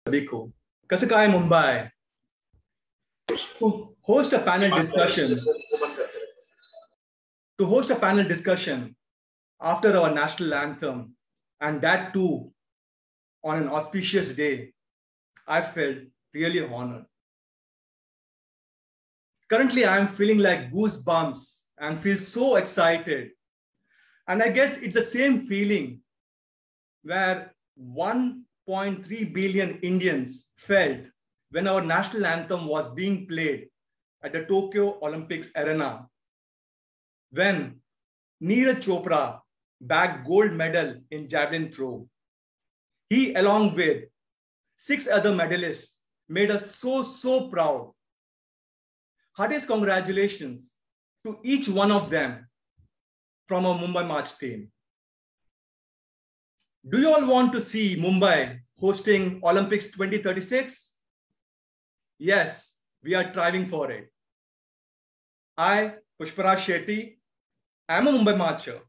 सभी को कसं काय Mumbai to host a panel discussion after our national anthem, and that too on an auspicious day. I felt really honored. Currently I am feeling like goosebumps and feel so excited, and I guess it's the same feeling where 1.3 billion Indians felt when our national anthem was being played at the Tokyo Olympics arena, when Neeraj Chopra bagged gold medal in javelin throw. He, along with 6 other medalists, made us so proud. Heartiest congratulations to each one of them from our Mumbai March team. Do you all want to see Mumbai hosting Olympics 2036? Yes, we are striving for it. I, Pushparaj Shetty, am a Mumbai Marcher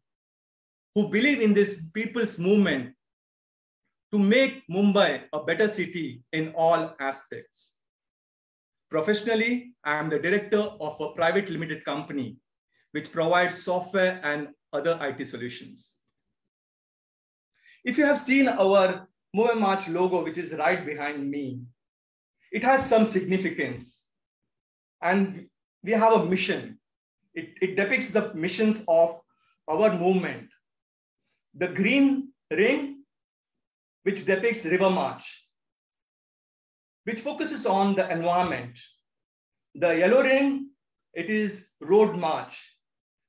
who believe in this people's movement to make Mumbai a better city in all aspects. Professionally, I am the director of a private limited company which provides software and other IT solutions. If you have seen our Mumbai March logo, which is right behind me, it has some significance, and we have a mission. It depicts the missions of our movement. The green ring, which depicts River March, which focuses on the environment. The yellow ring, it is Road March,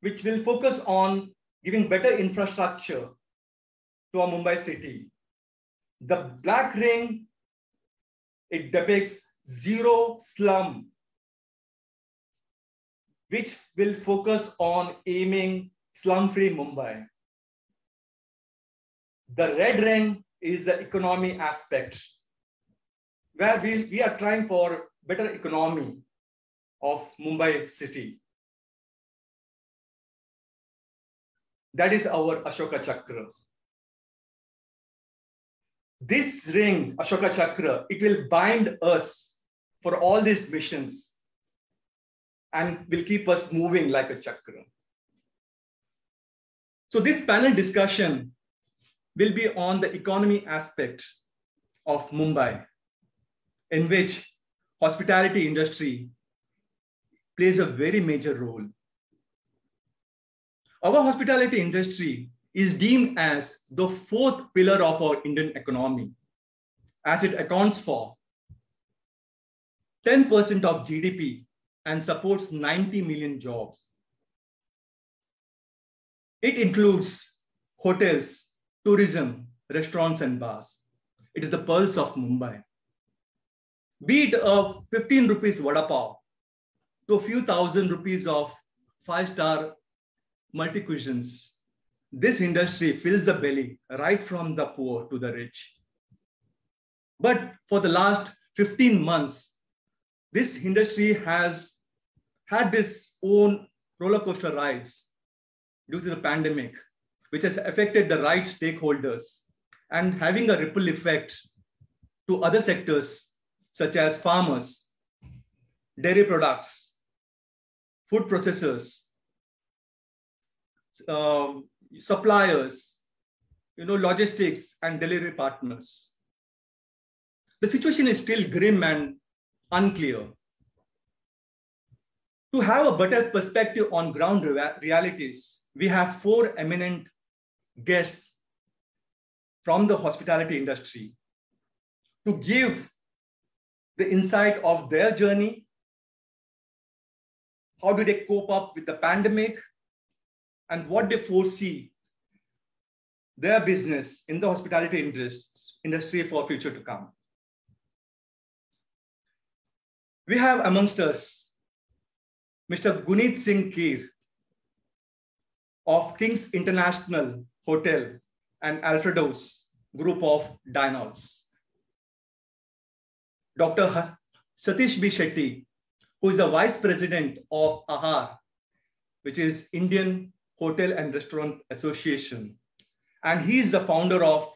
which will focus on giving better infrastructure to our Mumbai city. The black ring, it depicts Zero Slum, which will focus on aiming slum-free Mumbai. The red ring is the economy aspect, where we are trying for better economy of Mumbai city. That is our Ashoka Chakra. This ring, Ashoka Chakra, it will bind us for all these missions and will keep us moving like a chakra. So this panel discussion will be on the economy aspect of Mumbai, in which hospitality industry plays a very major role. Our hospitality industry is deemed as the 4th pillar of our Indian economy, as it accounts for 10% of GDP and supports 90 million jobs. It includes hotels, tourism, restaurants, and bars. It is the pulse of Mumbai. Be it a 15 rupees vada pav to a few thousand rupees of 5-star multi-cuisines, this industry fills the belly right from the poor to the rich. But for the last 15 months, this industry has had this own roller coaster rides due to the pandemic, which has affected the right stakeholders and having a ripple effect to other sectors such as farmers, dairy products, food processors, suppliers, logistics and delivery partners. The situation is still grim and unclear. To have a better perspective on ground realities, we have 4 eminent guests from the hospitality industry to give the insight of their journey. How do they cope up with the pandemic, and what they foresee their business in the hospitality industry for future to come. We have amongst us Mr. Guneet Singh Keer of King's International Hotel and Alfredos Group of Dine-Outs. Dr. Satish B. Shetty, who is the Vice President of AHAR, which is Indian Hotel and Restaurant Association. And he is the founder of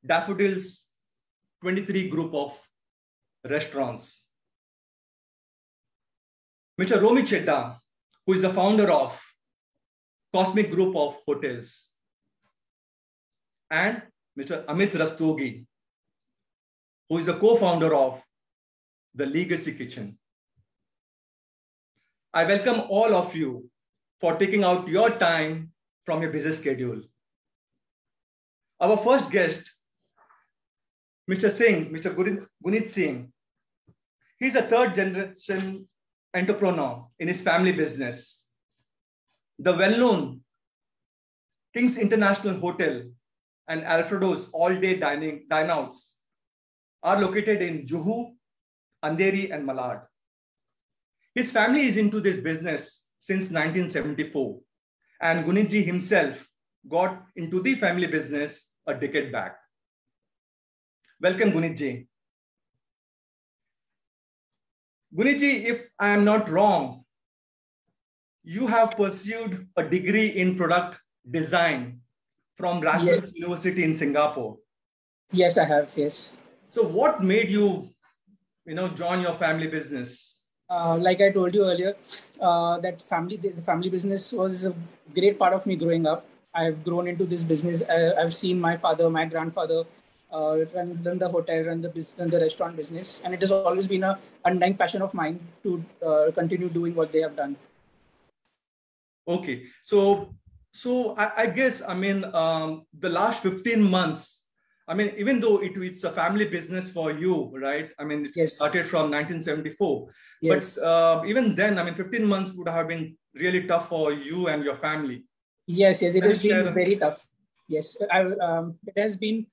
Daffodils 23 Group of restaurants. Mr. Romi Chedda, who is the founder of Cosmic Group of Hotels, and Mr. Amit Rastogi, who is the co-founder of the Legacy Kitchen. I welcome all of you for taking out your time from your busy schedule. Our first guest, Mr. Singh, Mr. Gunit Singh, he's a third generation entrepreneur in his family business. The well-known King's International Hotel and Alfredo's all-day dine-outs are located in Juhu, Andheri, and Malad. His family is into this business since 1974, and Gunitji himself got into the family business a decade back. Welcome, Gunitji. Gunitji, if I am not wrong, you have pursued a degree in product design from Raffles University in Singapore. Yes, I have, yes. So what made you, join your family business? Like I told you earlier, that the family business was a great part of me growing up. I've grown into this business. I've seen my father, my grandfather run the hotel, run the restaurant business. And it has always been an undying passion of mine to continue doing what they have done. Okay. So I guess, the last 15 months, even though it's a family business for you, right? It started from 1974. Yes. But even then, 15 months would have been really tough for you and your family. Yes, it has been very tough. Yes, it has been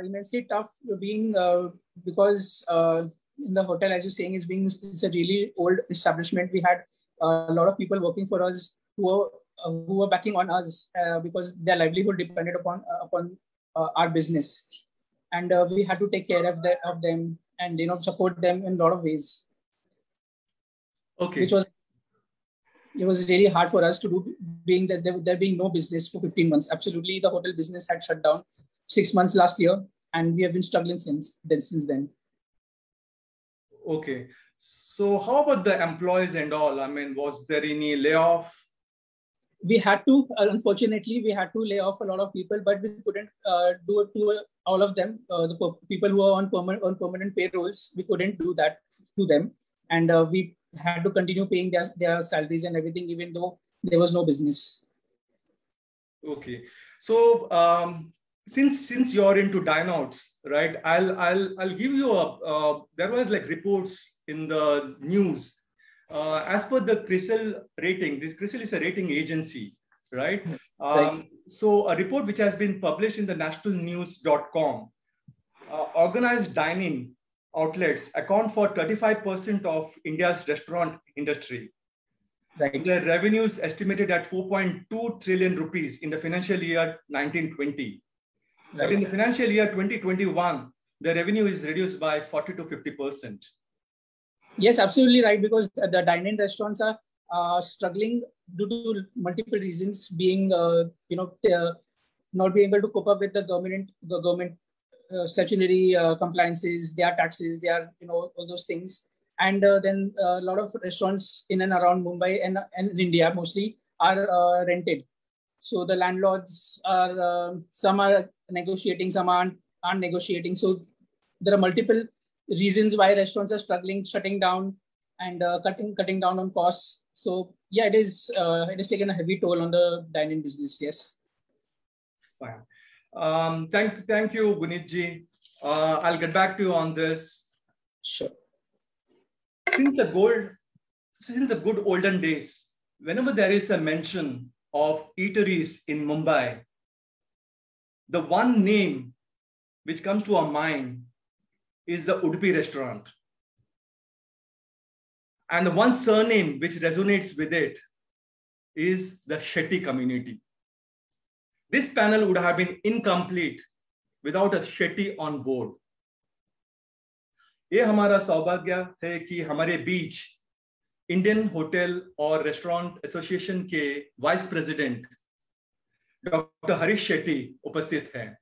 immensely tough being because in the hotel, as you're saying, it's a really old establishment. We had a lot of people working for us who were backing on us because their livelihood depended upon our business, and we had to take care of them and support them in a lot of ways. Okay. It was really hard for us to do, being that there being no business for 15 months. Absolutely, the hotel business had shut down 6 months last year, and we have been struggling since then. Okay. So how about the employees and all? Was there any layoff? We had to, unfortunately, lay off a lot of people, but we couldn't do it to all of them. The people who are on permanent payrolls, we couldn't do that to them. And we had to continue paying their salaries and everything, even though there was no business. Okay. So since you're into dine-outs, right? I'll give you there were reports in the news. As per the CRISIL rating, CRISIL is a rating agency, right? So a report which has been published in the nationalnews.com, organized dining outlets account for 35% of India's restaurant industry. Right. Their revenues estimated at 4.2 trillion rupees in the financial year 1920. Right. But in the financial year 2021, the revenue is reduced by 40 to 50%. Yes, absolutely right. Because the dine-in restaurants are struggling due to multiple reasons, being not being able to cope up with the government statutory compliances, their taxes, their all those things, and then a lot of restaurants in and around Mumbai and India mostly are rented. So the landlords are some are negotiating, some aren't negotiating. So there are multiple reasons why restaurants are struggling, shutting down, and cutting down on costs. So yeah, it has taken a heavy toll on the dine-in business. Yes. Fine. Thank you, Gunitji. I'll get back to you on this. Sure. Since the good olden days, whenever there is a mention of eateries in Mumbai, the one name which comes to our mind is the Udupi restaurant. And the one surname which resonates with it is the Shetty community. This panel would have been incomplete without a Shetty on board. ये हमारा सौभाग्य है कि हमारे बीच Indian hotel और restaurant association के vice president doctor Harish Shetty उपस्थित हैं.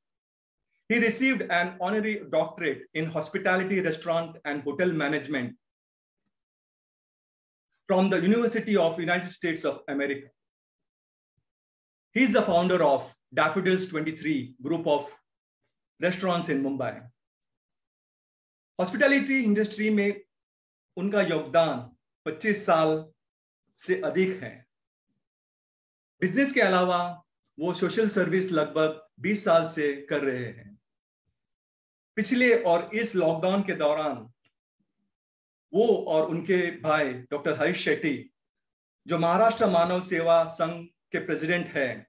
He received an honorary doctorate in hospitality, restaurant, and hotel management from the University of United States of America. He is the founder of Daffodils 23 group of restaurants in Mumbai. Hospitality industry में उनका योगदान 25 साल से अधिक है. Business के अलावा वो सोशल सर्विस लगभग 20 साल से कर रहे हैं. पिछले और इस लॉकडाउन के दौरान वो और उनके भाई डॉक्टर हरीश शेट्टी, जो महाराष्ट्र मानव सेवा संघ के प्रेसिडेंट हैं,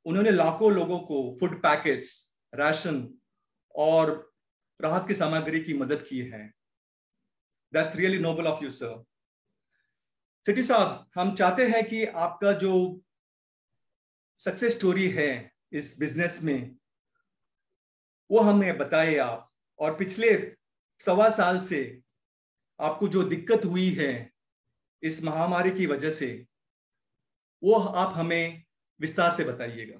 उन्होंने लाखों लोगों को फूड पैकेट्स, राशन और राहत की सामग्री की मदद की है. That's really noble of you sir. Shetty साहब, हम चाहते हैं कि आपका जो सक्सेस स्टोरी है इस बिजनेस में वो हमें बताए आप, और पिछले 1.25 साल से आपको जो दिक्कत हुई है इस महामारी की वजह से वो आप हमें विस्तार से बताइएगा.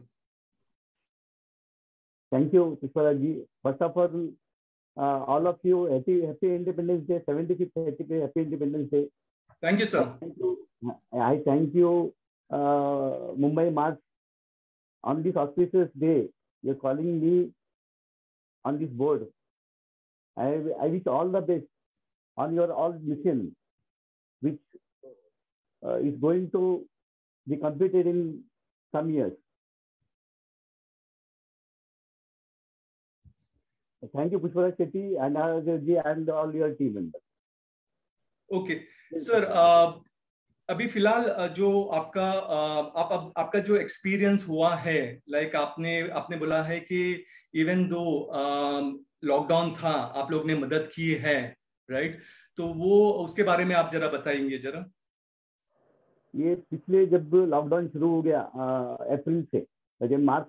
Thank you Pushpraj ji. First of all of you happy Independence Day, 75th happy Independence Day. Thank you sir. I thank you Mumbai march on this auspicious day. You're calling me on this board. I wish all the best on your all mission, which is going to be completed in some years. Thank you, Pushparaj Shetty, and all your team members. Okay, sir. अभी फिलहाल जो आपका जो experience हुआ है, like आपने बोला है कि इवन दो लॉकडाउन था आप लोग ने मदद की है, राइट? तो वो उसके बारे में आप जरा बताएंगे जरा. ये पिछले जब लॉकडाउन शुरू हो गया अप्रैल से, जब मार्च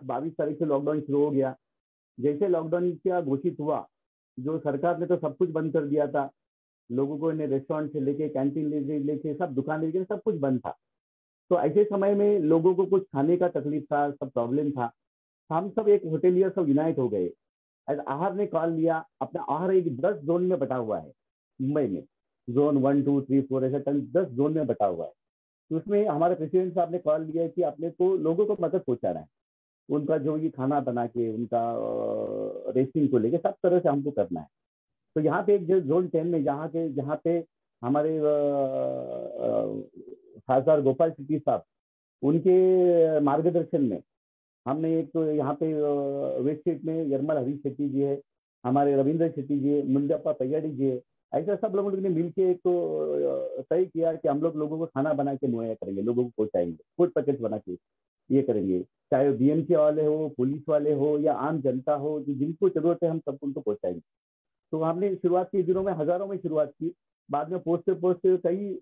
22 तारीख से लॉकडाउन शुरू हो गया, जैसे लॉकडाउन क्या घोषित हुआ, जो सरकार ने तो सब कुछ बंद कर दिया था. लोगों को इन्हें रेस्टोरेंट से लेके कैंटीन लेके सब दुकान लेके सब कुछ बंद था. तो ऐसे समय में लोगों को कुछ खाने का तकलीफ था, सब प्रॉब्लम था. हम सब एक होटेलियर सब यूनाइट हो गए. आहार ने कॉल लिया, अपना आहार एक 10 जोन में बटा हुआ है मुंबई में. जोन 1, 2, 3, 4 ऐसा 10 जोन में बटा हुआ है. तो उसमें हमारे प्रेसिडेंट साहब ने कॉल लिया कि अपने को लोगों को मदद पहुंचाना है, उनका जो ये खाना बना के उनका रेस्टिंग को लेके सब तरह से हमको करना है. तो यहाँ पे एक जोन 10 में जहाँ पे हमारे खासदार गोपाल शेट्टी साहब, उनके मार्गदर्शन में हमने एक तो यहाँ पे वेस्ट स्टेट में यरमल हरीश शेट्टी जी है, हमारे रविंद्र शेट्टी जी है, मुंडप्पा पय्याडी जी है, ऐसा सब लोगों ने मिलके एक तो तय किया कि हम लोगों को खाना बना के मुहैया करेंगे, लोगों को पहुँचाएंगे, फूड पैकेट बना के ये करेंगे. चाहे बीएमसी वाले हो, पुलिस वाले हो या आम जनता हो, जिनको जरूरत है हम सब उनको पहुँचाएंगे. तो हमने शुरुआत के दिनों में हजारों में शुरुआत की, बाद में पहुँचते कई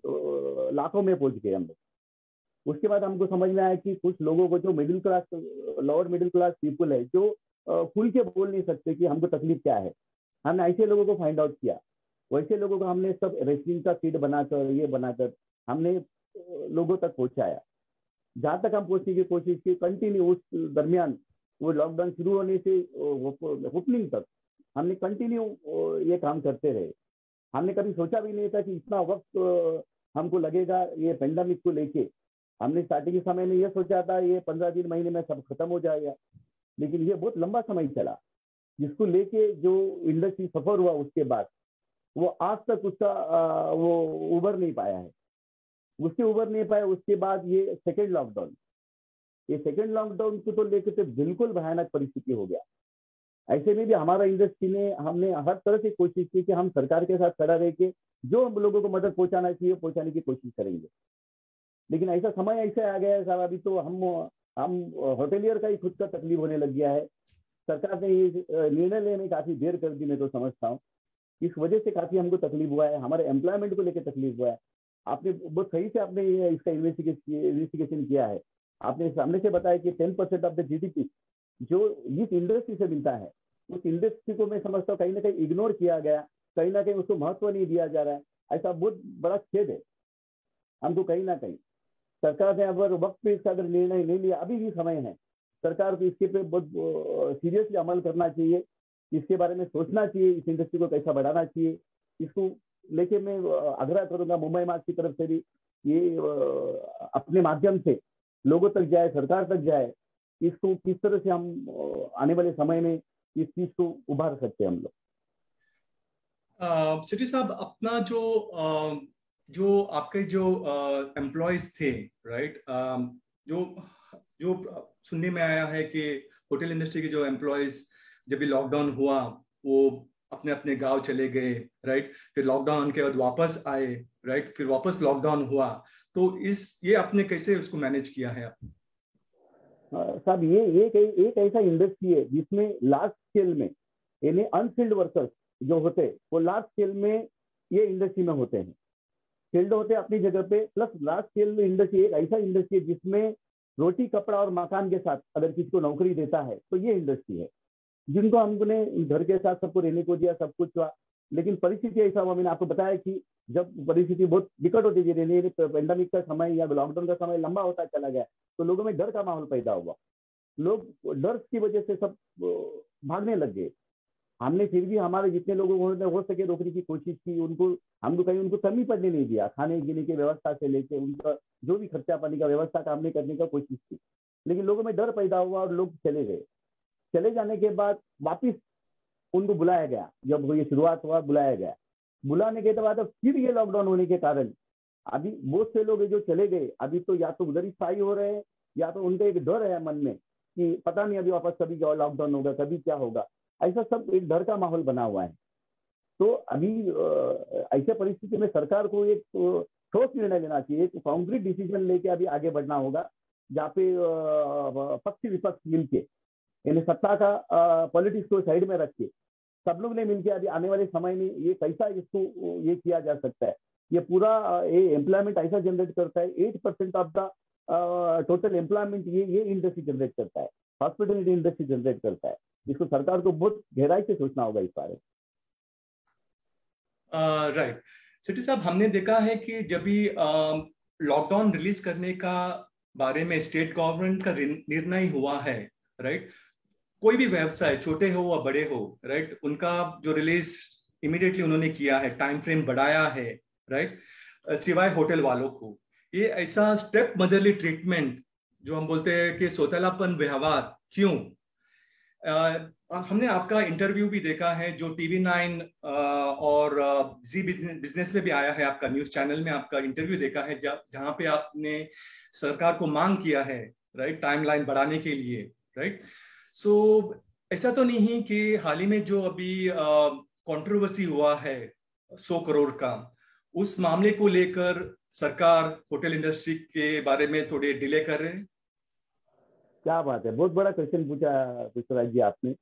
लाखों में पहुँच गए हम लोग. उसके बाद हमको समझ में आया कि कुछ लोगों को जो middle class, lower middle class people है, जो खुल के बोल नहीं सकते कि हमको तकलीफ क्या है, हमने ऐसे लोगों को फाइंड आउट किया. वैसे लोगों को हमने सब रेस्टिंग का किट बनाकर ये बनाकर हमने लोगों तक पहुँचाया. जहाँ तक हम पहुँचने की कोशिश की कंटिन्यू. उस दरमियान वो लॉकडाउन शुरू होने से ओपनिंग तक हमने कंटिन्यू ये काम करते रहे. हमने कभी सोचा भी नहीं था कि इतना वक्त हमको लगेगा ये पेंडेमिक को लेके. हमने स्टार्टिंग के समय में ये सोचा था ये 15 दिन महीने में सब खत्म हो जाएगा, लेकिन ये बहुत लंबा समय चला, जिसको लेके जो इंडस्ट्री सफर हुआ उसके बाद वो आज तक उसका वो उबर नहीं पाया है. उसके बाद ये सेकेंड लॉकडाउन को तो लेकर तो बिल्कुल भयानक परिस्थिति हो गया. ऐसे में भी हमारा इंडस्ट्री ने हमने हर तरह से कोशिश की कि हम सरकार के साथ खड़ा रह के जो हम लोगों को मदद पहुंचाना चाहिए पहुंचाने की कोशिश करेंगे. लेकिन ऐसा समय ऐसे आ गया है साहब, अभी तो हम होटेलियर का ही खुद का तकलीफ होने लग गया है. सरकार ने ये निर्णय लेने में काफी देर कर दी, मैं तो समझता हूँ. इस वजह से काफी हमको तकलीफ हुआ है, हमारे एम्प्लॉयमेंट को लेकर तकलीफ हुआ है. आपने बहुत सही से आपने इसका इन्वेस्टिगेशन किया है. आपने सामने से बताया कि 10% ऑफ द GDP जो इस इंडस्ट्री से मिलता है, उस इंडस्ट्री को मैं समझता हूँ कहीं ना कहीं इग्नोर किया गया, कहीं ना कहीं उसको महत्व नहीं दिया जा रहा है. ऐसा बहुत बड़ा खेद है हमको. कहीं ना कहीं सरकार ने अगर वक्त पे इसका अगर निर्णय नहीं लिया, अभी भी समय है, सरकार को इसके पे बहुत सीरियसली अमल करना चाहिए, इसके बारे में सोचना चाहिए, इस इंडस्ट्री को कैसा बढ़ाना चाहिए। इसको लेके मैं आग्रह करूंगा मुंबई मार्च की तरफ से भी, ये अपने माध्यम से लोगों तक जाए, सरकार तक जाए, इसको किस तरह से हम आने वाले समय में इस चीज को उभार सकते हैं हम लोग। सेठी साहब, अपना जो आपके जो एम्प्लॉयज थे, राइट, जो जो सुनने में आया है कि होटल इंडस्ट्री के जो एम्प्लॉयज जब भी लॉकडाउन हुआ वो अपने अपने गांव चले गए, राइट, फिर लॉकडाउन के बाद वापस आए, राइट, फिर वापस लॉकडाउन हुआ, तो ये आपने कैसे उसको मैनेज किया है? साहब, ये एक ऐसा इंडस्ट्री है जिसमें लार्ज स्केल में यानी अनस्किल्ड वर्कर्स जो होते हैं वो लार्ज स्केल में ये इंडस्ट्री में होते हैं, स्किल्ड होते हैं अपनी जगह पे, प्लस लार्ज स्केल में इंडस्ट्री एक ऐसा इंडस्ट्री है जिसमें रोटी कपड़ा और मकान के साथ अगर किसी को नौकरी देता है तो ये इंडस्ट्री है, जिनको हमने घर के साथ सबको रहने को दिया, सब कुछ हुआ, लेकिन परिस्थिति ऐसा हुआ, मैंने आपको बताया कि जब परिस्थिति बहुत विकट होती थी, रहने पेंडेमिक का समय या लॉकडाउन का समय लंबा होता चला गया, तो लोगों में डर का माहौल पैदा हुआ, लोग डर की वजह से सब भागने लग गए। हमने फिर भी हमारे जितने लोगों को हो सके रोकने की कोशिश की, हमको कहीं उनको कमी पड़ने नहीं दिया, खाने पीने की व्यवस्था से लेके उनका जो भी खर्चा पानी का व्यवस्था का हमने करने का कोशिश की, लेकिन लोगों में डर पैदा हुआ और लोग चले गए। चले जाने के बाद वापिस उनको बुलाया गया, जब ये शुरुआत हुआ बुलाया गया, बुलाने के बाद फिर ये लॉकडाउन होने के कारण अभी बहुत से लोग जो चले गए अभी तो या तो उधर ही स्थायी हो रहे हैं या तो उनका एक डर है मन में कि पता नहीं अभी वापस कभी लॉकडाउन होगा, कभी क्या होगा, ऐसा सब एक डर का माहौल बना हुआ है। तो अभी ऐसे परिस्थिति में सरकार को एक ठोस निर्णय लेना चाहिए, एक कॉन्क्रीट डिसीजन लेके अभी आगे बढ़ना होगा, जहाँ पे पक्ष विपक्ष मिलके यानी सत्ता का पॉलिटिक्स को साइड में रख के सब लोग ने मिलकर अभी आने वाले समय में ये कैसा इसको ये किया जा सकता है। ये पूरा ये एम्प्लॉयमेंट ऐसा जनरेट करता है, 8% ऑफ द टोटल एम्प्लॉयमेंट ये इंडस्ट्री जनरेट करता है, हॉस्पिटलिटी इंडस्ट्री जनरेट करता है, जिसको सरकार को बहुत गहराई से सोचना होगा इस बारे में। राइट सेठी साहब, हमने देखा है कि जब भी लॉकडाउन रिलीज करने का बारे में स्टेट गवर्नमेंट का निर्णय हुआ है, राइट, कोई भी व्यवसाय छोटे हो या बड़े हो, राइट, उनका जो रिलीज इमीडिएटली उन्होंने किया है, टाइम फ्रेम बढ़ाया है, राइट, सिवाय होटल वालों को। ये ऐसा स्टेप मदरली ट्रीटमेंट जो हम बोलते हैं कि सौतेलापन व्यवहार, क्यों? हमने आपका इंटरव्यू भी देखा है जो TV9 और जी बिजनेस में भी आया है, आपका न्यूज चैनल में आपका इंटरव्यू देखा है जहां पे आपने सरकार को मांग किया है, राइट, टाइमलाइन बढ़ाने के लिए, राइट। सो ऐसा तो नहीं कि हाल ही में जो अभी कंट्रोवर्सी हुआ है 100 करोड़ का, उस मामले को लेकर सरकार होटल इंडस्ट्री के बारे में थोड़े डिले कर रहे हैं? क्या बात है, बहुत बड़ा क्वेश्चन पूछा पुष्पराज जी आपने।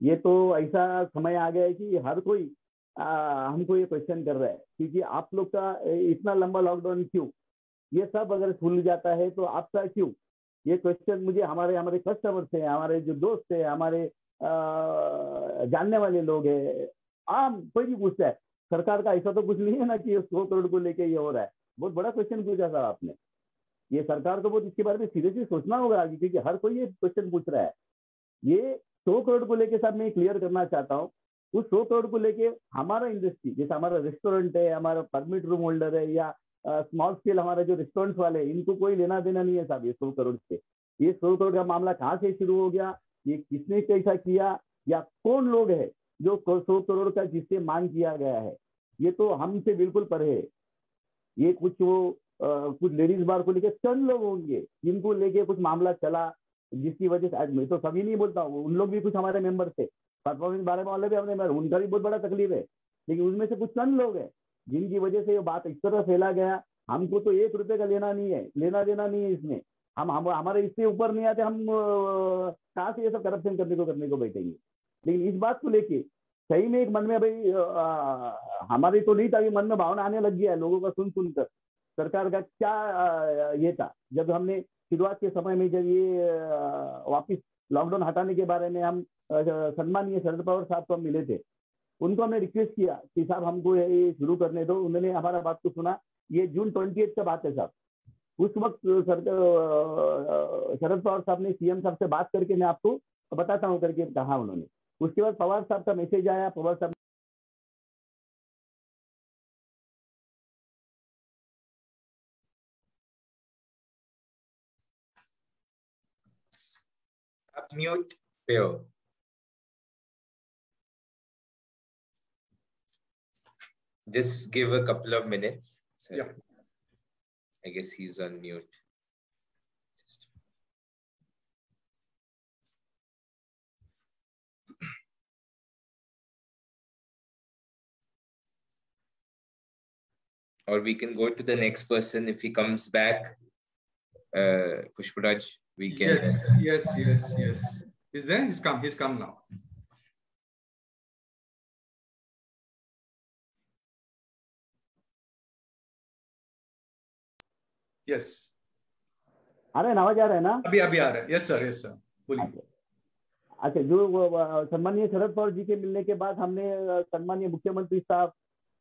ये तो ऐसा समय आ गया है कि हर कोई हमको ये क्वेश्चन कर रहा है, क्योंकि आप लोग का इतना लंबा लॉकडाउन क्यों, ये सब अगर खुल जाता है तो आपका क्यों, ये क्वेश्चन मुझे हमारे कस्टमर से, हमारे जो दोस्त है, हमारे जानने वाले लोग हैं, आम कोई भी पूछता है। सरकार का ऐसा तो कुछ नहीं है ना कि 100 करोड़ को लेके ये हो रहा है। बहुत बड़ा क्वेश्चन पूछा साहब आपने। ये सरकार को बहुत इसके बारे में सीरियसली सोचना होगा आगे, क्योंकि हर कोई ये क्वेश्चन पूछ रहा है। ये 100 करोड़ को लेके साहब मैं क्लियर करना चाहता हूँ, उस 100 करोड़ को लेके हमारा इंडस्ट्री, जैसे हमारा रेस्टोरेंट है, हमारा परमिट रूम होल्डर है, या स्मॉल स्केल हमारे जो रेस्टोरेंट वाले हैं, इनको कोई लेना देना नहीं है साहब ये 100 करोड़ से। ये 100 करोड़ का मामला कहाँ से शुरू हो गया, ये किसने कैसा किया, या कौन लोग है जो 100 करोड़ का जिससे मांग किया गया है, ये तो हमसे बिल्कुल परे है। ये कुछ लेडीज बार को लेके चंद लोग होंगे जिनको लेके कुछ मामला चला, जिसकी वजह से आज मैं तो सभी नहीं बोलता हूँ, उन लोग भी कुछ हमारे मेंबर थे, परफॉर्मेंस बारे में वाले भी हमने, उनका भी बहुत बड़ा तकलीफ है, लेकिन उनमें से कुछ चंद लोग हैं जिनकी वजह से ये बात इस तरह फैला गया। हमको तो 1 रुपए का लेना नहीं है, लेना देना नहीं है इसमें, हम हमारे इससे ऊपर नहीं आते, हम कहाँ से ये सब करप्शन करने को बैठेंगे। लेकिन इस बात को लेके सही में एक मन में भाई हमारी तो नहीं था, ये मन में भावना आने लग गया है लोगों का सुनकर सरकार का क्या ये था। जब हमने शुरुआत के समय में जब ये वापिस लॉकडाउन हटाने के बारे में हम सम्मानीय शरद पवार साहब को हम मिले थे, उनको हमने रिक्वेस्ट किया कि साहब हमको ये शुरू करने दो, उन्होंने हमारा बात को सुना। ये जून 28 का बात है साहब, उस वक्त शरद पवार साहब ने सीएम साहब से बात करके, मैं आपको बताता हूँ करके कहा उन्होंने। उसके बाद पवार साहब का मैसेज आया, पवार साहब आप म्यूट पे हो। Just give a couple of minutes. Sorry. Yeah. I guess he's on mute. Or we can go to the next person if he comes back. Pushparaj, we can. Yes. Is there? He's come now. Yes. आ रहा है, आवाज आ रहा है ना? अभी आ रहा है। Yes sir बोलिए। अच्छा, जो सम्मानीय शरद पवार जी के मिलने के बाद हमने सम्मानीय मुख्यमंत्री साहब,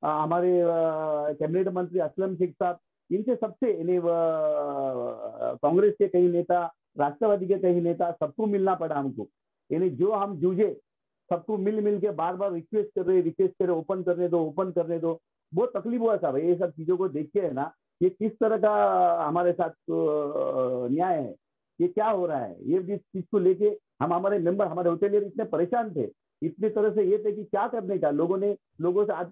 हमारे कैबिनेट मंत्री असलम शेख साहब, इनसे सबसे कांग्रेस के कई नेता, राष्ट्रवादी के कई नेता, सबको मिलना पड़ा हमको। यानी जो हम जूझे, सबको मिल के बार बार रिक्वेस्ट कर रहे ओपन करने दो। बहुत तकलीफ हुआ साहब, ये सब चीजों को देख के है ना, ये किस तरह का हमारे साथ न्याय है, ये क्या हो रहा है, ये जिस चीज को लेके हमारे मेंबर, हमारे होटलियर इतने परेशान थे, इतनी तरह से ये थे कि क्या करने का। लोगों से आज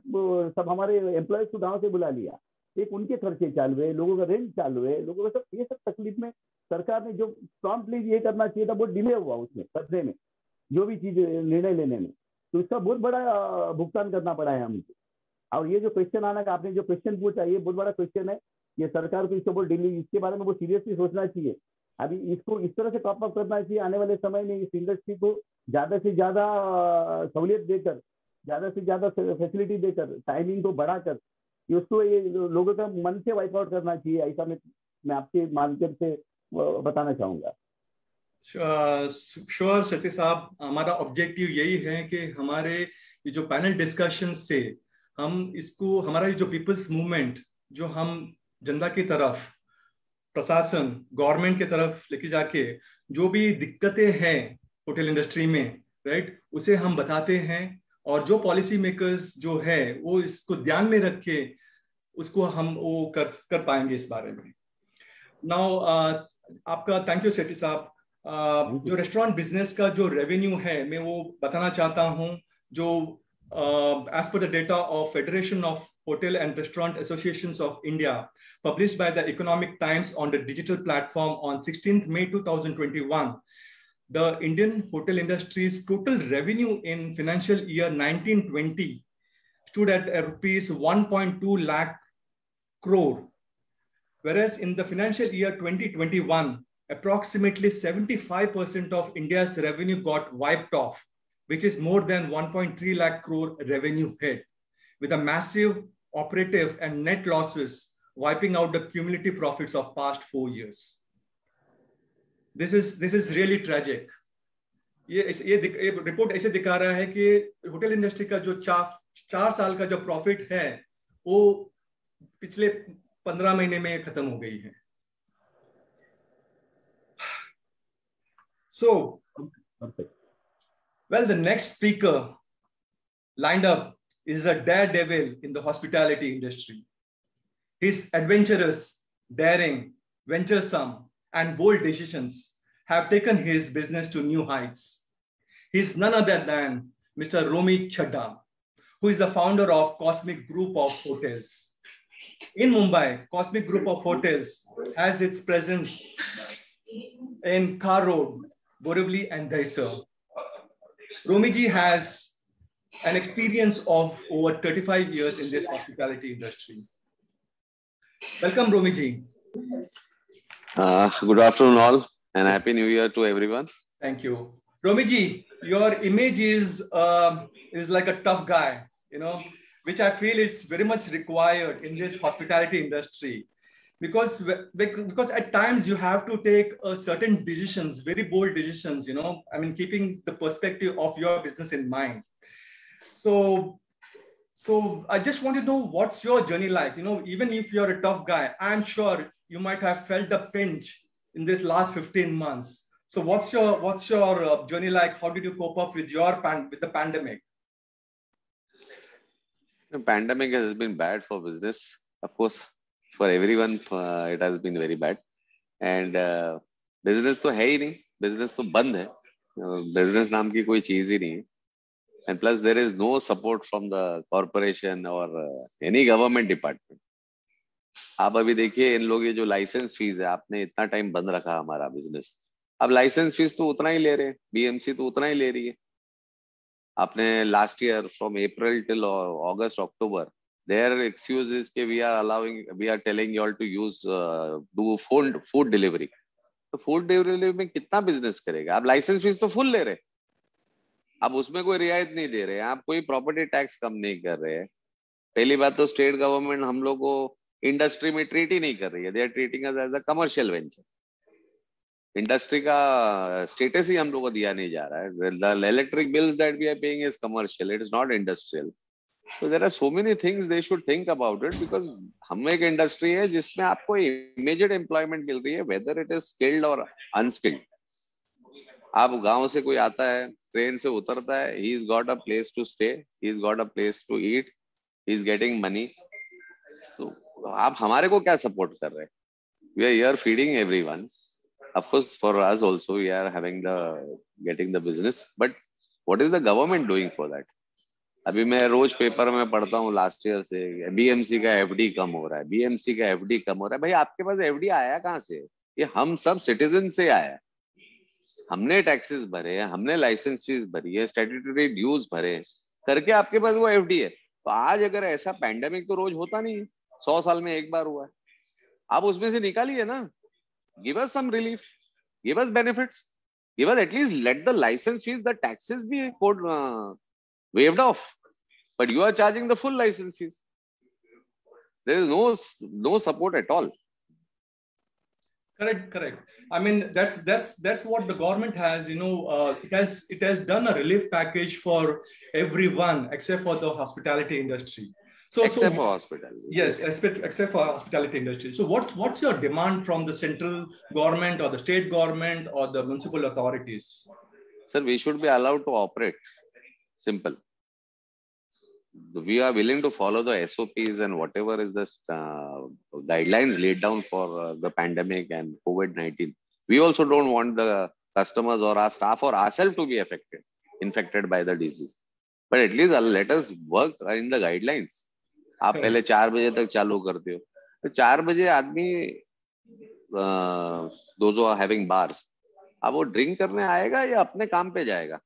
सब हमारे एम्प्लॉयज को गांव से बुला लिया, एक उनके खर्चे चालू है, लोगों का रेंट चालू है, लोगों का सब, ये सब तकलीफ में सरकार ने जो प्रॉम्प्टली ये करना चाहिए था, बहुत डिले हुआ उसमें करने में, जो भी चीज निर्णय लेने में, तो इसका बहुत बड़ा भुगतान करना पड़ा है हमको। और ये जो क्वेश्चन आना का आपने जो क्वेश्चन पूछा, ये बहुत बड़ा क्वेश्चन है। ये सरकार को इसको बहुत डिले, इसके बारे में बहुत सीरियसली सोचना चाहिए। अभी इसको इस तरह से टॉप अप करना चाहिए आने वाले समय में, इस इंडस्ट्री को ज्यादा से ज्यादा सहूलियत देकर, ज्यादा से ज्यादा फैसिलिटी देकर, टाइमिंग को बढ़ाकर, उसको ये लोगों का मन से वाइप आउट करना चाहिए। ऐसा मैं आपके माध्यम से बताना चाहूंगा। श्योर सती साहब, हमारा ऑब्जेक्टिव यही है कि हमारे ये जो पैनल डिस्कशन से हम इसको, हमारा ये जो पीपल्स मूवमेंट जो हम जनता की तरफ, प्रशासन, गवर्नमेंट की तरफ लेके जाके जो भी दिक्कतें हैं होटल इंडस्ट्री में, राइट, उसे हम बताते हैं। और जो पॉलिसी मेकर्स जो है वो इसको ध्यान में रख के उसको हम वो कर पाएंगे इस बारे में। नाउ आपका थैंक यू सेठी साहब। जो रेस्टोरेंट बिजनेस का जो रेवेन्यू है, मैं वो बताना चाहता हूँ। जो as per the data of Federation of Hotel and Restaurant Associations of India, published by the Economic Times on the digital platform on 16th May 2021, the Indian hotel industry's total revenue in financial year 1920 stood at rupees 1.2 lakh crore, whereas in the financial year 2021, approximately 75% of India's revenue got wiped off, which is more than 1.3 lakh crore revenue hit, with a massive operative and net losses wiping out the cumulative profits of past 4 years. This is really tragic. ये report ऐसे दिखा रहा है कि hotel industry का जो 4 साल का जो प्रॉफिट है वो पिछले 15 महीने में खत्म हो गई है। So, well, the next speaker lined up is a daredevil in the hospitality industry. His adventurous, daring, venturesome, and bold decisions have taken his business to new heights. He's none other than Mr. Romi Chadha, who is the founder of Cosmic Group of Hotels. In Mumbai, Cosmic Group of Hotels has its presence in Khar Road, Borivali, and Dahisar. Romiji has an experience of over 35 years in this hospitality industry. Welcome, Romiji. Good afternoon, all, and Happy New Year to everyone. Thank you. Romiji, your image is like a tough guy, you know, which I feel it's very much required in this hospitality industry. Because at times you have to take certain decisions, very bold decisions, you know, I mean, keeping the perspective of your business in mind. So I just want to know what's your journey like, you know, even if you're a tough guy, I'm sure you might have felt the pinch in this last 15 months. So what's your journey like? How did you cope up with with the pandemic? The pandemic has been bad for business. Of course, for everyone, it has been very bad. And business तो है ही नहीं, business तो बंद है. Business नाम की कोई चीज ही नहीं है. And plus, there is no support from the corporation or any government department. आप अभी देखिए इन लोग ये जो लाइसेंस फीस है, आपने इतना टाइम बंद रखा हमारा बिजनेस, अब लाइसेंस फीस तो उतना ही ले रहे हैं, बीएमसी तो उतना ही ले रही है. आपने last year from April till August October, their excuse is कि we are telling you all to use do food delivery. तो फूड डिलीवरी में कितना बिजनेस करेगा? आप लाइसेंस फीस तो फुल ले रहे, अब उसमें कोई रियायत नहीं दे रहे, आप कोई प्रॉपर्टी टैक्स कम नहीं कर रहे हैं. पहली बात तो स्टेट गवर्नमेंट हम लोग को इंडस्ट्री में ट्रीट ही नहीं कर रही है. They are treating us as a commercial venture. Industry का स्टेटस ही हम लोग को दिया नहीं जा रहा है. The electric bills that we are paying is commercial, it is not industrial. So there are so many things they should think about it, because हम एक इंडस्ट्री है जिसमें आपको immediate employment मिल रही है, whether it is skilled or unskilled. आप गांव से कोई आता है, ट्रेन से उतरता है, he's got a place to stay, he's got a place to eat, he's getting money. So आप हमारे को क्या सपोर्ट कर रहे हैं? We are here feeding everyone. Of course, for us also we are getting the business, but what is the government doing for that? अभी मैं रोज paper में पढ़ता हूँ लास्ट ईयर से बीएमसी का एफडी कम हो रहा है, बीएमसी का एफडी कम हो रहा है. भाई आपके पास एफडी आया कहाँ से? ये हम सब सिटीजन से आया. हमने टैक्सेस भरे हैं, हमने लाइसेंस फीस भरी है, स्टैट्यूटरी ड्यूज भरे करके आपके पास वो एफडी है. तो आज अगर ऐसा पैंडेमिक तो रोज होता नहीं है, 100 साल में एक बार हुआ है. आप उसमें से निकालिए ना. Give us some relief, give us benefits, give us at least let the licence fees, the taxes be waived off, but you are charging the full license fees. There is no support at all. Correct. I mean, that's what the government has. It has done a relief package for everyone except for the hospitality industry. Except for hospitality. Yes, except for hospitality industry. So what's your demand from the central government or the state government or the municipal authorities? Sir, we should be allowed to operate. Simple. We are willing to follow the SOPs and whatever is the guidelines laid down for the pandemic and COVID-19. We also don't want the customers or our staff or ourselves to be infected by the disease. But at least let us work in the guidelines. आप पहले 4 बजे तक चालू करते हो, तो 4 बजे आदमी those who are having bars, अब वो ड्रिंक करने आएगा या अपने काम पे जाएगा?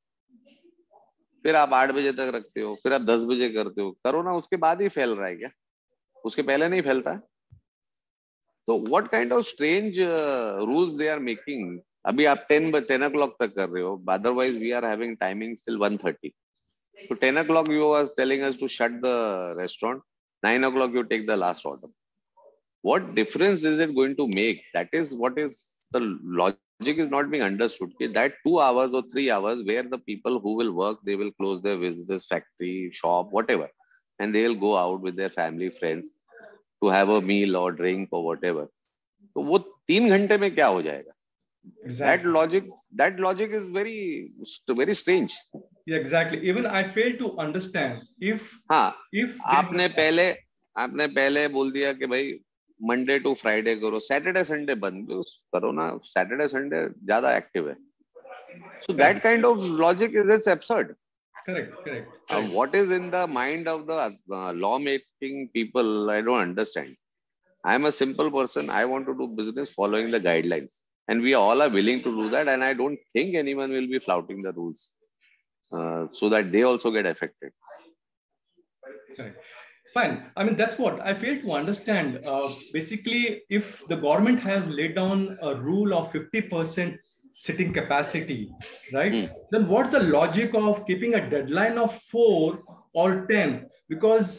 फिर आप 8 बजे तक रखते हो, फिर आप 10 बजे करते हो. कोरोना उसके बाद ही फैल रहा है क्या? उसके पहले नहीं फैलता? तो what kind of strange rules they are making. अभी आप 10 o'clock तक कर रहे हो, otherwise we are having timings till 1:30. तो 10 o'clock you are telling us to shut the restaurant, 9 o'clock you take the last order. What difference is it going to make? That is what is the logic is not being understood. That 2 hours or 3 hours where the people who will work, they will close their business, factory, shop, whatever, and they will go out with their family, friends to have a meal or drink or whatever. तो वो 3 घंटे में क्या हो जाएगा? Exactly. That logic is very strange. Yeah, exactly. Even I fail to understand if आपने पहले बोल दिया कि भाई मंडे टू फ्राइडे करो, सैटरडे संडे बंद करो ना. सैटरडे संडे ज्यादा एक्टिव है. So that kind of logic is absurd. Correct. What is in the mind of the law-making people? I don't understand. I am a simple person. I want to do business following the guidelines, and we all are willing to do that. And I don't think anyone will be flouting the rules so that they also get affected. Correct. Fine. I mean, that's what I fail to understand. Basically, if the government has laid down a rule of 50% sitting capacity, right? Then what's the logic of keeping a deadline of 4 or 10? Because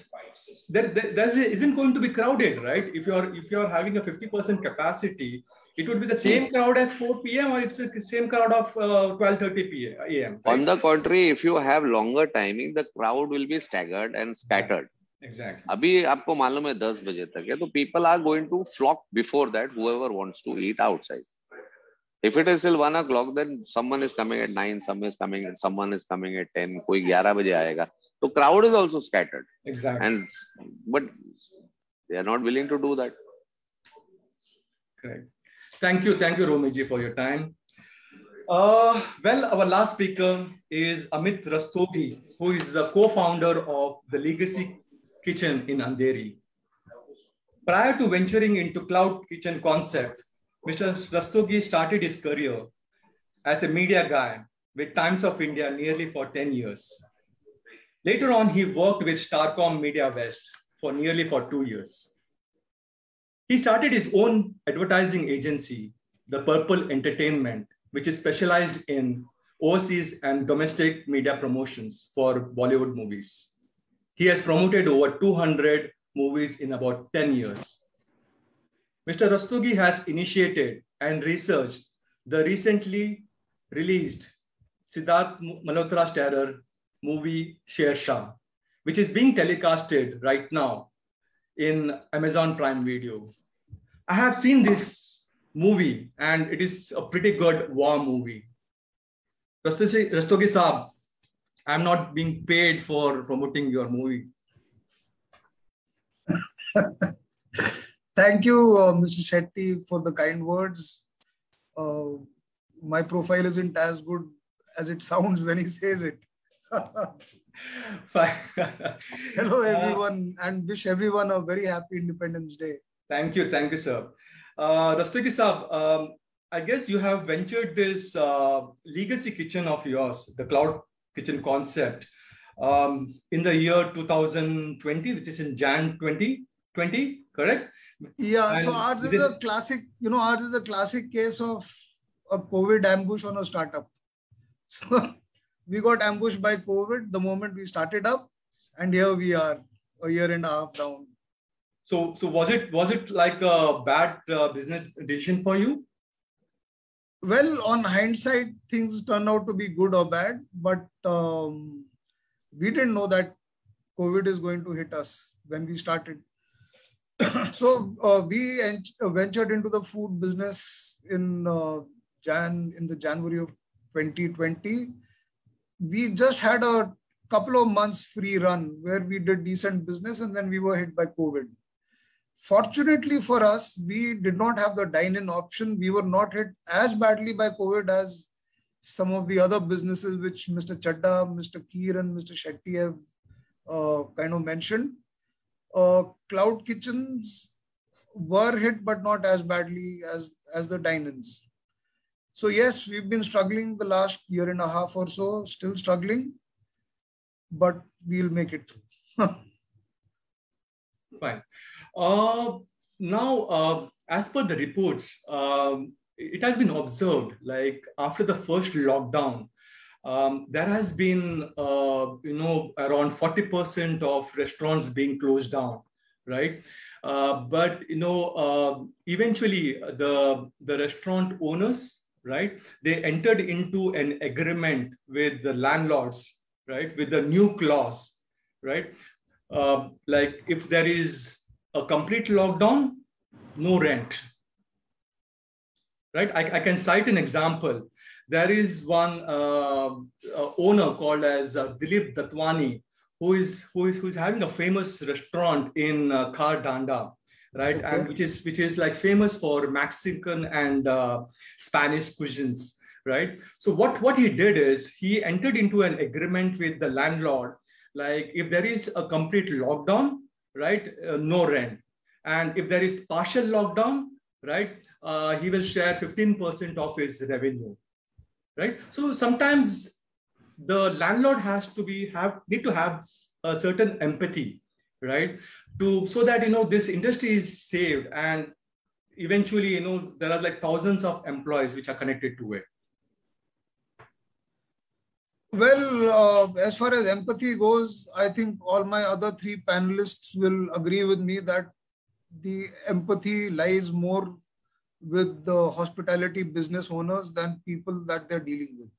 there isn't going to be crowded, right? If you're having a 50% capacity, it would be the same crowd as 4 p.m. or it's the same crowd of 12:30 a.m. Right? On the contrary, if you have longer timing, the crowd will be staggered and scattered. Exactly. अभी आपको मालूम है 10 बजे तक है, तो people are going to flock before that, whoever wants to eat outside. If it is till 1 o'clock, then someone is coming at 9, someone is coming at 10, कोई 11 बजे आएगा. So crowd is also scattered. Exactly. But they are not willing to do that. Correct. Thank you, Romiji, for your time. Well, our last speaker is Amit Rastogi, who is the co-founder of the Legacy Kitchen in Andheri. Prior to venturing into cloud kitchen concept, Mr. Rastogi started his career as a media guy with Times of India nearly for 10 years. Later on, he worked with Starcom Media West for 2 years. He started his own advertising agency, The Purple Entertainment, which is specialized in overseas and domestic media promotions for Bollywood movies. He has promoted over 200 movies in about 10 years. Mr. Rastogi has initiated and researched the recently released Siddharth Malhotra starrer movie Sher Shah, which is being telecasted right now in Amazon Prime Video. I have seen this movie and it is a pretty good war movie. Rastogi Saab, I'm not being paid for promoting your movie. Thank you, Mr. Shetty, for the kind words. My profile isn't as good as it sounds when he says it. Hello, everyone, and wish everyone a very happy Independence Day. Thank you, sir. Rastogi Saab, I guess you have ventured this legacy kitchen of yours, the cloud kitchen concept, in the year 2020, which is in Jan 2020, correct? Yeah, and so ours is a classic, ours is a classic case of a COVID ambush on a startup. So we got ambushed by COVID the moment we started up, and here we are, a year and a half down. So was it like a bad business decision for you? Well, on hindsight, things turned out to be good or bad, but we didn't know that COVID is going to hit us when we started. So we ventured into the food business in the January of 2020. We just had a couple of months free run where we did decent business, and then we were hit by COVID. Fortunately for us, we did not have the dine-in option. We were not hit as badly by COVID as some of the other businesses which Mr. Chadda, Mr. Keer, and Mr. Shetty have kind of mentioned. Cloud kitchens were hit, but not as badly as the dine-ins. So yes, we've been struggling the last year and a half or so, still struggling, but we'll make it through. Fine. Now, as per the reports, it has been observed, like after the first lockdown, there has been, around 40% of restaurants being closed down, right? But, eventually the restaurant owners, right, they entered into an agreement with the landlords, right, with the new clause, right? Like if there is a complete lockdown, no rent, right? I can cite an example. There is one owner called as Dilip Datwani, who is having a famous restaurant in Khar Danda, right? Okay. And which is like famous for Mexican and Spanish cuisines, right? So what he did is he entered into an agreement with the landlord, like if there is a complete lockdown, right, no rent. And if there is partial lockdown, right, he will share 15% of his revenue, right? So sometimes the landlord need to have a certain empathy, right, so that this industry is saved, and eventually there are like thousands of employees which are connected to it. Well, as far as empathy goes, I think all my other three panelists will agree with me that the empathy lies more with the hospitality business owners than people that they're dealing with.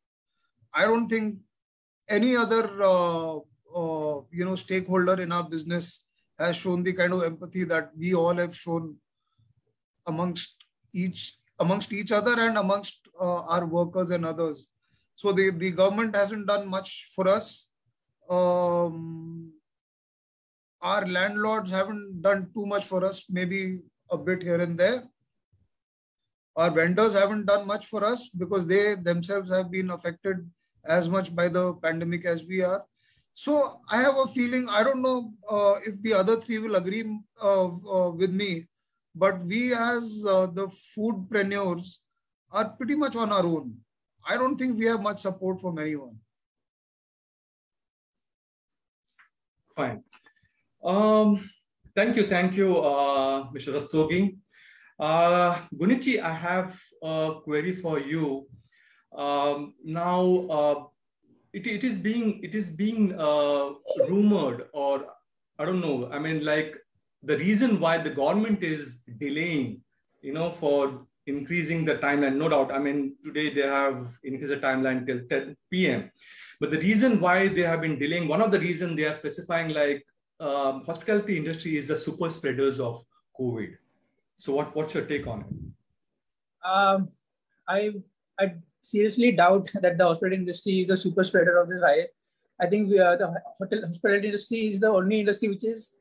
I don't think any other, stakeholder in our business has shown the kind of empathy that we all have shown amongst each other and amongst our workers and others. So the government hasn't done much for us. Our landlords haven't done too much for us, maybe a bit here and there. Our vendors haven't done much for us because they themselves have been affected as much by the pandemic as we are. So I have a feeling, I don't know if the other three will agree with me, but we as the foodpreneurs are pretty much on our own. I don't think we have much support from anyone. Fine. Thank you, Mr. Rastogi. Gunitji, I have a query for you. Now, it is being rumored, or I don't know. I mean, like the reason why the government is delaying, for increasing the timeline. No doubt. I mean, today they have increased the timeline till 10 p.m. But the reason why they have been delaying, one of the reasons they are specifying, like hospitality industry is the super spreaders of COVID. So what's your take on it? I seriously doubt that the hospitality industry is the super spreader of this virus. I think the hospitality industry is the only industry which is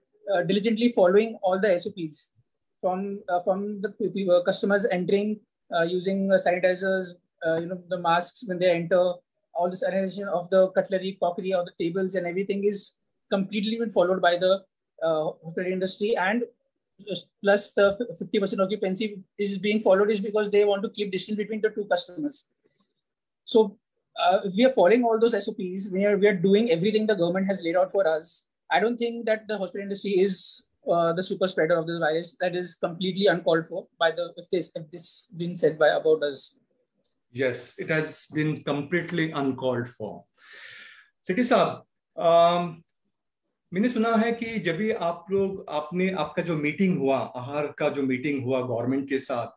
diligently following all the SOPs from the customers entering, using sanitizers, the masks when they enter, all the sanitization of the cutlery, crockery, of the tables and everything is completely been followed by the hospitality industry, and plus the 50% occupancy is being followed is because they want to keep distance between the two customers. So if we are following all those SOPs, we are doing everything the government has laid out for us. I don't think that the hospitality industry is the super spreader of this virus. That is completely uncalled for by if this been said about us. Yes, it has been completely uncalled for. Sethi Saab, मैंने सुना है कि जब भी आपका जो meeting हुआ, आहार का जो मीटिंग हुआ गवर्नमेंट के साथ,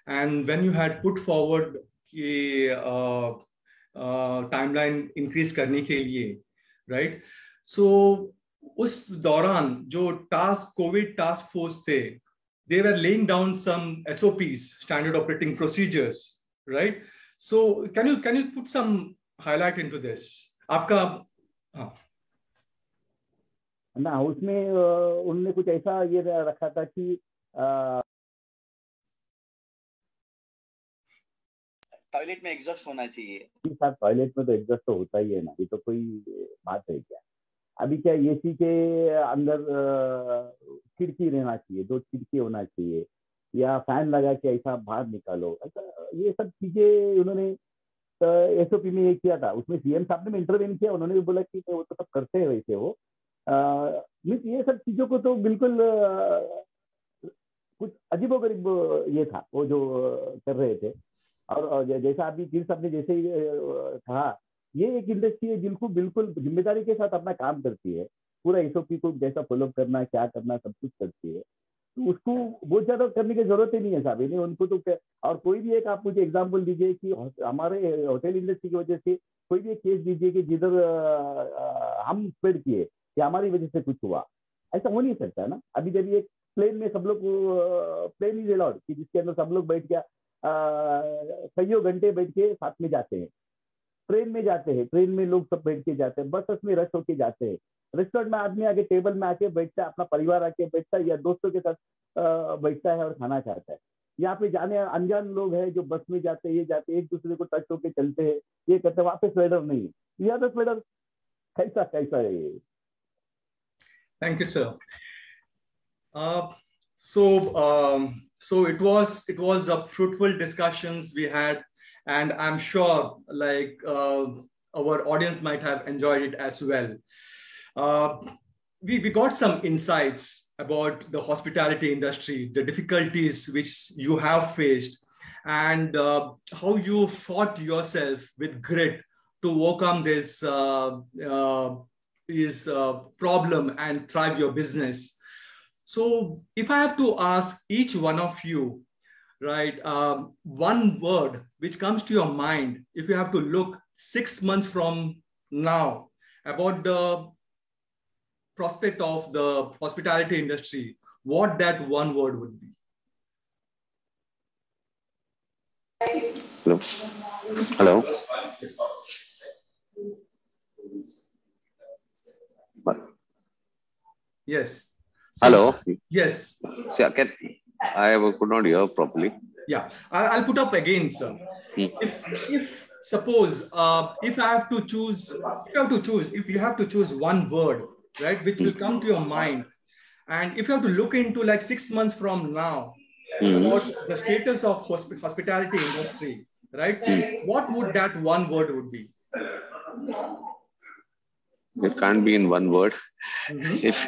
and when you had put forward कि टाइमलाइन इंक्रीज करने के लिए, राइट? सो उस दौरान जो कोविड टास्क फोर्स थे, they were laying down some SOPs, standard operating procedures, right? So can you put some highlight into this? आपका ना उसमें उन्होंने कुछ ऐसा ये रखा था कि टॉयलेट में एग्जॉस्ट होना चाहिए। साथ टॉयलेट में तो एग्जॉस्ट तो होता ही है ना, ये तो कोई बात है क्या? अभी क्या एसी के अंदर खिड़की रहना चाहिए, 2 खिड़की होना चाहिए, या फैन लगा के ऐसा बाहर निकालो, ऐसा ये सब चीजें उन्होंने एसओपी में ये किया था। उसमें सीएम साहब ने इंटरवेन किया, उन्होंने भी बोला कि वो तो सब करते हैं वैसे वो ये सब चीजों को तो बिल्कुल कुछ अजीबोगरीब ये था वो जो कर रहे थे। और जैसा अभी तीर साहब ने जैसे कहा, ये एक इंडस्ट्री है जिनको बिल्कुल जिम्मेदारी के साथ अपना काम करती है, पूरा एसओपी को जैसा फॉलो करना, क्या करना, सब कुछ करती है, तो उसको बहुत ज्यादा करने की जरूरत ही नहीं है साहब। इन्हें उनको तो और कोई भी एक आप मुझे एग्जांपल दीजिए कि हमारे होटल इंडस्ट्री की वजह से कोई भी एक केस दीजिए कि जिधर हम स्प्रेड किए कि हमारी वजह से कुछ हुआ, ऐसा हो नहीं सकता है ना। अभी जब एक प्लेन में सब लोग, प्लेन इज अलाउड कि जिसके अंदर सब लोग बैठ गया, कईयों घंटे बैठ के साथ में जाते हैं, ट्रेन में जाते हैं, ट्रेन में लोग सब बैठ के जाते हैं, बस में रश होके जाते हैं, रेस्टोरेंट में आदमी आके टेबल में आके बैठता है, अपना परिवार आके बैठता है या दोस्तों के साथ बैठता है और खाना खाता है। यहाँ पे जाने अनजान लोग हैं जो बस में जाते हैं, ये जाते हैं, एक दूसरे को टच होके चलते हैं, ये करते हैं, वहाँ पे स्वेडर नहीं है, यहाँ पे स्वेडर कैसा है ये? Thank you, sir. So it was a fruitful discussions we had, and I'm sure like our audience might have enjoyed it as well. We got some insights about the hospitality industry, the difficulties which you have faced, and how you fought yourself with grit to overcome this problem and thrive your business. So if I have to ask each one of you, right, one word which comes to your mind, if you have to look 6 months from now about the prospect of the hospitality industry, what that one word would be? Hello. Hello. Yes. Hello. Yes. So, I could not hear properly. Yeah, I'll put up again, sir. If suppose if I have to choose, if you have to choose one word, right, which will come to your mind, and if you have to look into like 6 months from now, about the status of hospitality industry, right? What would that one word would be? It can't be in one word. If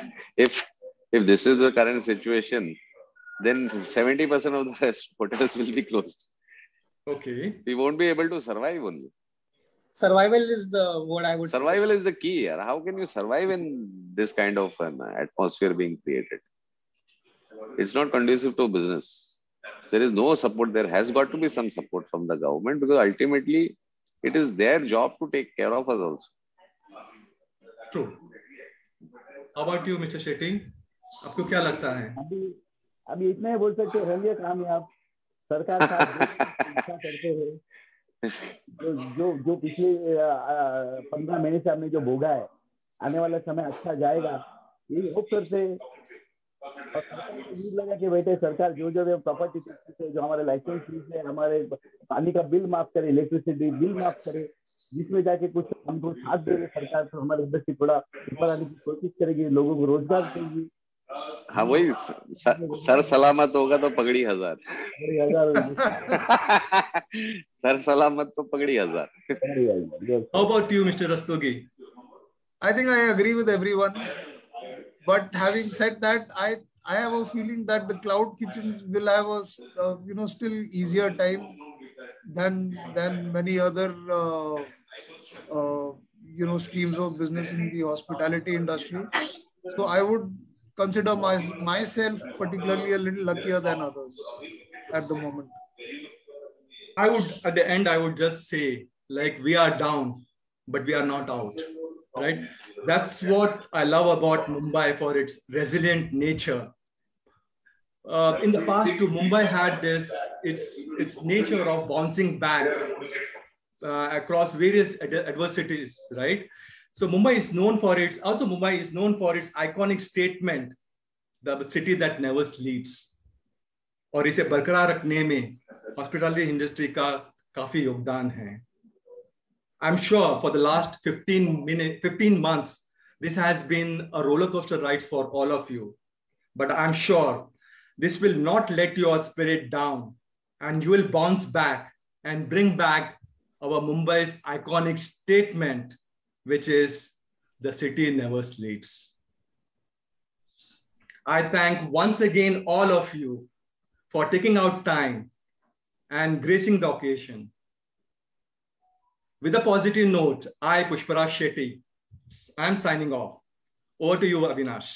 this is the current situation, then 70% of the hotels will be closed. Okay. We won't be able to survive only. Survival is the word I would say. Survival is the key. How can you survive in this kind of an atmosphere being created? It's not conducive to business. There is no support. There has got to be some support from the government, because ultimately it is their job to take care of us also. True. How about you, Mr. Shetty? आपको क्या लगता है? अभी इतना ही बोल सकते रहिए कामयाब, सरकार साथ करते हैं। जो पिछले 15 महीने से हमने जो भोगा है, आने वाला समय अच्छा जाएगा, यही होप करते हैं। और उम्मीद लगा कि बेटे सरकार जो प्रॉपर्टी टैक्स है, जो हमारे लाइसेंस फीस है, हमारे पानी का बिल माफ करे, इलेक्ट्रिसिटी बिल माफ करे, जिसमें जाके कुछ हमको साथ देगी सरकार, तो हमारे इंडस्ट्री थोड़ा ऊपर आने की कोशिश करेगी, लोगों को रोजगार देगी। हाँ, वही सर सलामत होगा तो पगड़ी हजार। सर सलामत तो पगड़ी हजार। How about you, Mr. Rastogi? I think I agree with everyone. But having said that, I have a feeling that the cloud kitchens will have a still easier time than many other streams of business in the hospitality industry. So I would consider myself particularly a little luckier than others at the moment. At the end, I would just say, like, we are down, but we are not out. Right? That's what I love about Mumbai for its resilient nature. In the past, Mumbai had its nature of bouncing back across various adversities, right? So Mumbai is known for its iconic statement, the city that never sleeps. और इसे बरकरार रखने में hospitality industry का काफी योगदान है. I'm sure for the last 15 months, this has been a roller coaster ride for all of you. But I'm sure this will not let your spirit down, and you will bounce back and bring back our Mumbai's iconic statement, which is the city never sleeps. I thank once again all of you for taking out time and gracing the occasion. With a positive note, I, Pushparaj Shetty, I am signing off. Over to you, Avinash.